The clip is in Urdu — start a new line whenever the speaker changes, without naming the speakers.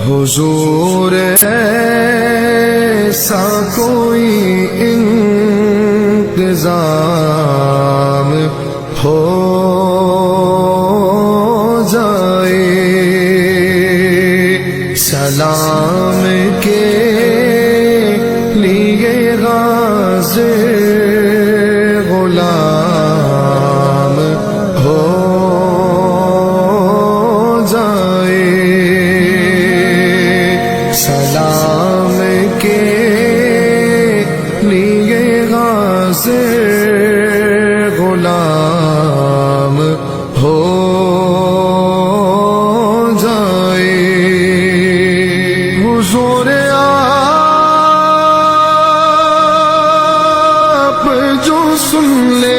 حضور ایسا کوئی انتظام ہو جائے، سلام کے لیے غازی غلام ہو جائے، سلام کے لیے غازی غلام ہو جائے۔ حضور آپ جو سن لے